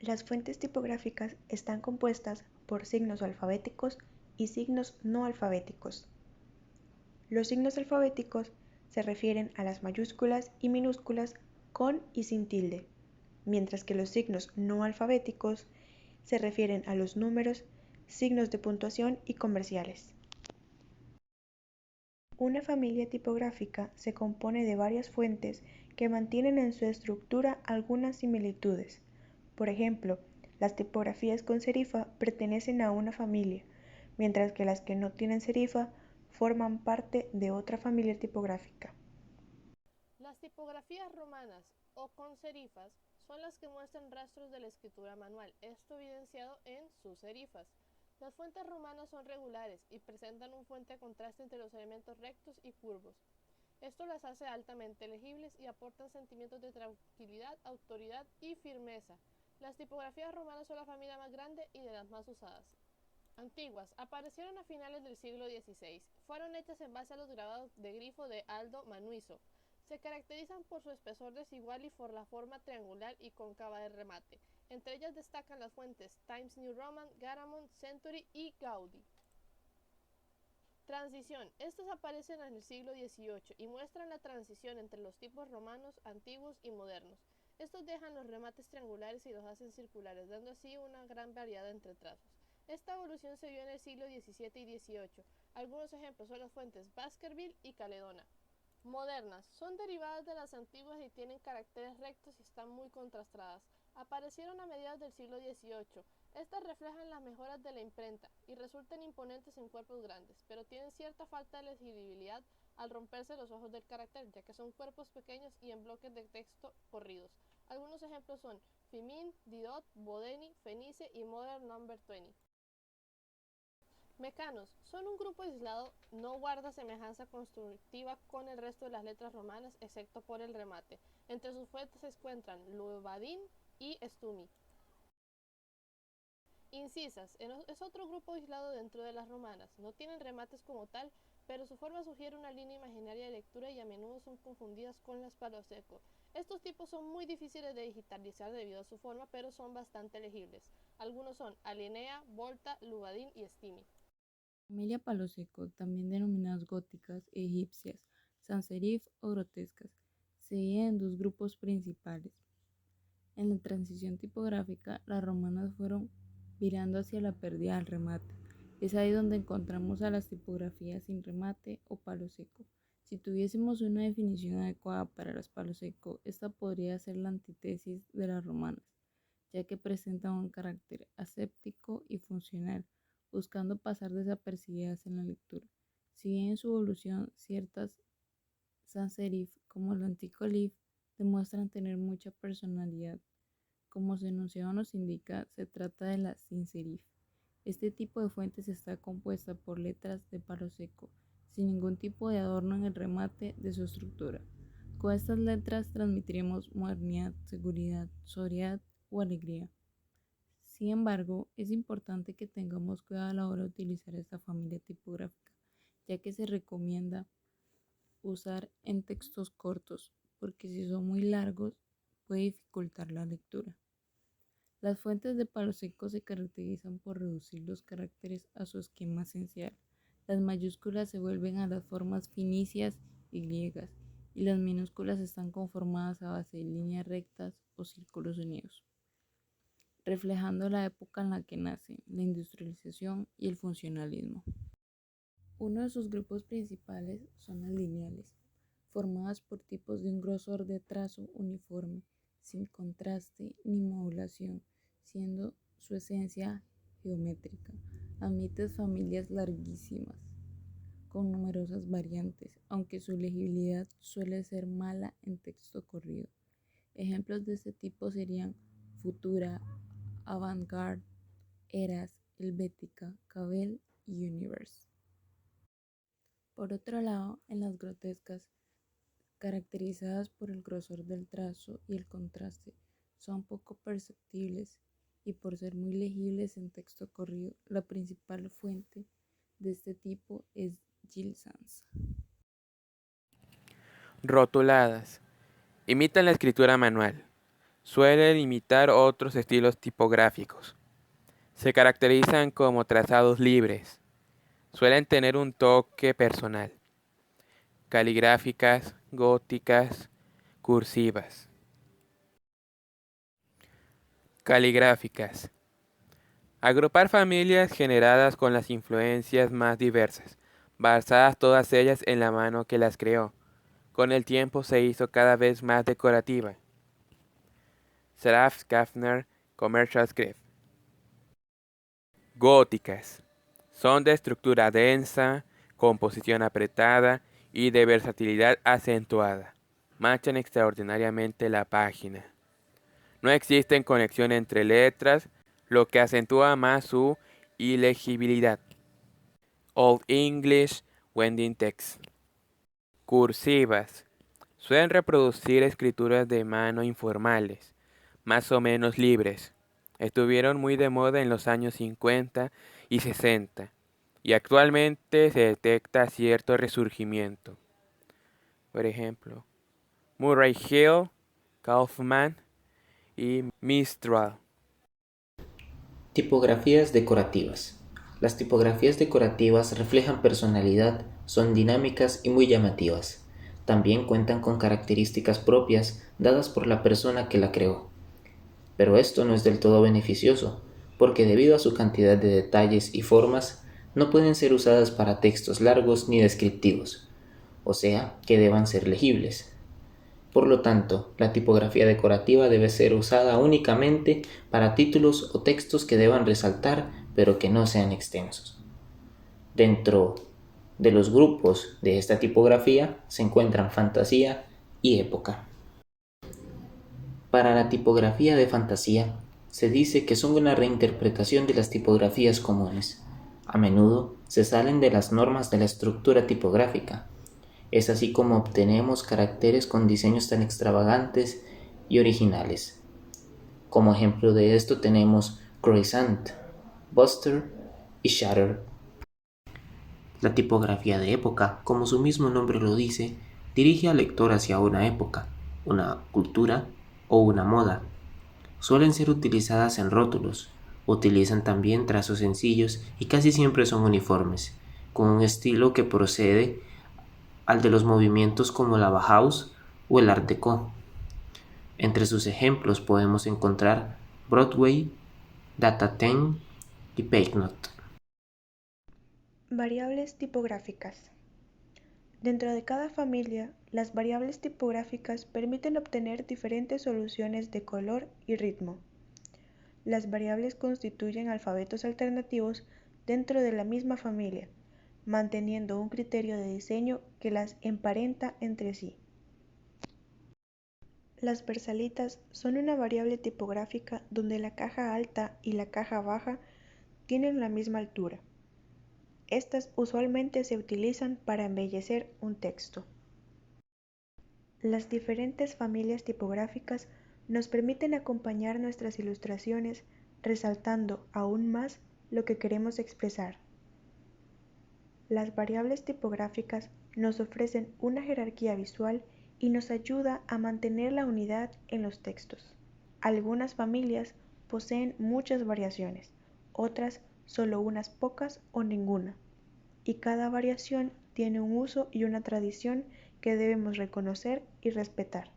Las fuentes tipográficas están compuestas por signos alfabéticos y signos no alfabéticos. Los signos alfabéticos se refieren a las mayúsculas y minúsculas con y sin tilde, mientras que los signos no alfabéticos se refieren a los números, signos de puntuación y comerciales. Una familia tipográfica se compone de varias fuentes que mantienen en su estructura algunas similitudes. Por ejemplo, las tipografías con serifa pertenecen a una familia, mientras que las que no tienen serifa forman parte de otra familia tipográfica. Las tipografías romanas o con serifas son las que muestran rastros de la escritura manual, esto evidenciado en sus serifas. Las fuentes romanas son regulares y presentan un fuerte contraste entre los elementos rectos y curvos. Esto las hace altamente legibles y aportan sentimientos de tranquilidad, autoridad y firmeza. Las tipografías romanas son la familia más grande y de las más usadas. Antiguas, aparecieron a finales del siglo XVI. Fueron hechas en base a los grabados de grifo de Aldo Manuiso. Se caracterizan por su espesor desigual y por la forma triangular y cóncava del remate. Entre ellas destacan las fuentes Times New Roman, Garamond, Century y Gaudí. Transición. Estas aparecen en el siglo XVIII y muestran la transición entre los tipos romanos, antiguos y modernos. Estos dejan los remates triangulares y los hacen circulares, dando así una gran variedad entre trazos. Esta evolución se vio en el siglo XVII y XVIII. Algunos ejemplos son las fuentes Baskerville y Caledona. Modernas. Son derivadas de las antiguas y tienen caracteres rectos y están muy contrastadas. Aparecieron a mediados del siglo XVIII. Estas reflejan las mejoras de la imprenta y resultan imponentes en cuerpos grandes, pero tienen cierta falta de legibilidad al romperse los ojos del carácter, ya que son cuerpos pequeños y en bloques de texto corridos. Algunos ejemplos son Fimin, Didot, Bodeni, Fenice y Modern Number 20. Mecanos son un grupo aislado, no guarda semejanza constructiva con el resto de las letras romanas, excepto por el remate. Entre sus fuentes se encuentran Lubadin y Stumi. Incisas es otro grupo aislado dentro de las romanas. No tienen remates como tal, pero su forma sugiere una línea imaginaria de lectura y a menudo son confundidas con las palo seco. Estos tipos son muy difíciles de digitalizar debido a su forma, pero son bastante legibles. Algunos son Alinea, Volta, Lubadin y Stimi. Familia palo seco, también denominadas góticas, egipcias, sans serif o grotescas, se dividen en dos grupos principales. En la transición tipográfica, las romanas fueron virando hacia la pérdida del remate. Es ahí donde encontramos a las tipografías sin remate o palo seco. Si tuviésemos una definición adecuada para las palo seco, esta podría ser la antítesis de las romanas, ya que presentan un carácter aséptico y funcional, buscando pasar desapercibidas en la lectura. Si bien en su evolución ciertas sans serif, como el antico leaf, demuestran tener mucha personalidad. Como su enunciado nos indica, se trata de la sin serif. Este tipo de fuentes está compuesta por letras de palo seco, sin ningún tipo de adorno en el remate de su estructura. Con estas letras transmitiremos modernidad, seguridad, sobriedad o alegría. Sin embargo, es importante que tengamos cuidado a la hora de utilizar esta familia tipográfica, ya que se recomienda usar en textos cortos, porque si son muy largos puede dificultar la lectura. Las fuentes de palo seco se caracterizan por reducir los caracteres a su esquema esencial. Las mayúsculas se vuelven a las formas finicias y griegas, y las minúsculas están conformadas a base de líneas rectas o círculos unidos, reflejando la época en la que nacen, la industrialización y el funcionalismo. Uno de sus grupos principales son las lineales, formadas por tipos de un grosor de trazo uniforme, sin contraste ni modulación, siendo su esencia geométrica. Admite familias larguísimas, con numerosas variantes, aunque su legibilidad suele ser mala en texto corrido. Ejemplos de este tipo serían Futura, Avantgarde, Eras, Helvética, Cabell y Universe. Por otro lado, en las grotescas, caracterizadas por el grosor del trazo y el contraste, son poco perceptibles y por ser muy legibles en texto corrido, la principal fuente de este tipo es Gill Sans. Rotuladas. Imitan la escritura manual. Suelen imitar otros estilos tipográficos. Se caracterizan como trazados libres. Suelen tener un toque personal. Caligráficas, góticas, cursivas. Caligráficas. Agrupar familias generadas con las influencias más diversas, basadas todas ellas en la mano que las creó. Con el tiempo se hizo cada vez más decorativa. Seraf Schaffner, Commercial Script. Góticas. Son de estructura densa, composición apretada y de versatilidad acentuada. Manchan extraordinariamente la página. No existe conexión entre letras, lo que acentúa más su ilegibilidad. Old English, Wending Text. Cursivas. Suelen reproducir escrituras de mano informales, más o menos libres. Estuvieron muy de moda en los años 50 y 60, y actualmente se detecta cierto resurgimiento. Por ejemplo, Murray Hill, Kaufman y Mistral. Tipografías decorativas. Las tipografías decorativas reflejan personalidad, son dinámicas y muy llamativas. También cuentan con características propias dadas por la persona que la creó. Pero esto no es del todo beneficioso, porque debido a su cantidad de detalles y formas, no pueden ser usadas para textos largos ni descriptivos, o sea, que deban ser legibles. Por lo tanto, la tipografía decorativa debe ser usada únicamente para títulos o textos que deban resaltar, pero que no sean extensos. Dentro de los grupos de esta tipografía se encuentran fantasía y época. Para la tipografía de fantasía, se dice que son una reinterpretación de las tipografías comunes. A menudo se salen de las normas de la estructura tipográfica. Es así como obtenemos caracteres con diseños tan extravagantes y originales. Como ejemplo de esto tenemos Croissant, Buster y Shatter. La tipografía de época, como su mismo nombre lo dice, dirige al lector hacia una época, una cultura o una moda. Suelen ser utilizadas en rótulos, utilizan también trazos sencillos y casi siempre son uniformes, con un estilo que procede al de los movimientos como la Bauhaus o el Art Deco. Entre sus ejemplos podemos encontrar Broadway, Data 10 y PageNote. Variables tipográficas. Dentro de cada familia, las variables tipográficas permiten obtener diferentes soluciones de color y ritmo. Las variables constituyen alfabetos alternativos dentro de la misma familia, manteniendo un criterio de diseño que las emparenta entre sí. Las versalitas son una variable tipográfica donde la caja alta y la caja baja tienen la misma altura. Estas usualmente se utilizan para embellecer un texto. Las diferentes familias tipográficas nos permiten acompañar nuestras ilustraciones, resaltando aún más lo que queremos expresar. Las variables tipográficas nos ofrecen una jerarquía visual y nos ayuda a mantener la unidad en los textos. Algunas familias poseen muchas variaciones, otras solo unas pocas o ninguna, y cada variación tiene un uso y una tradición que debemos reconocer y respetar.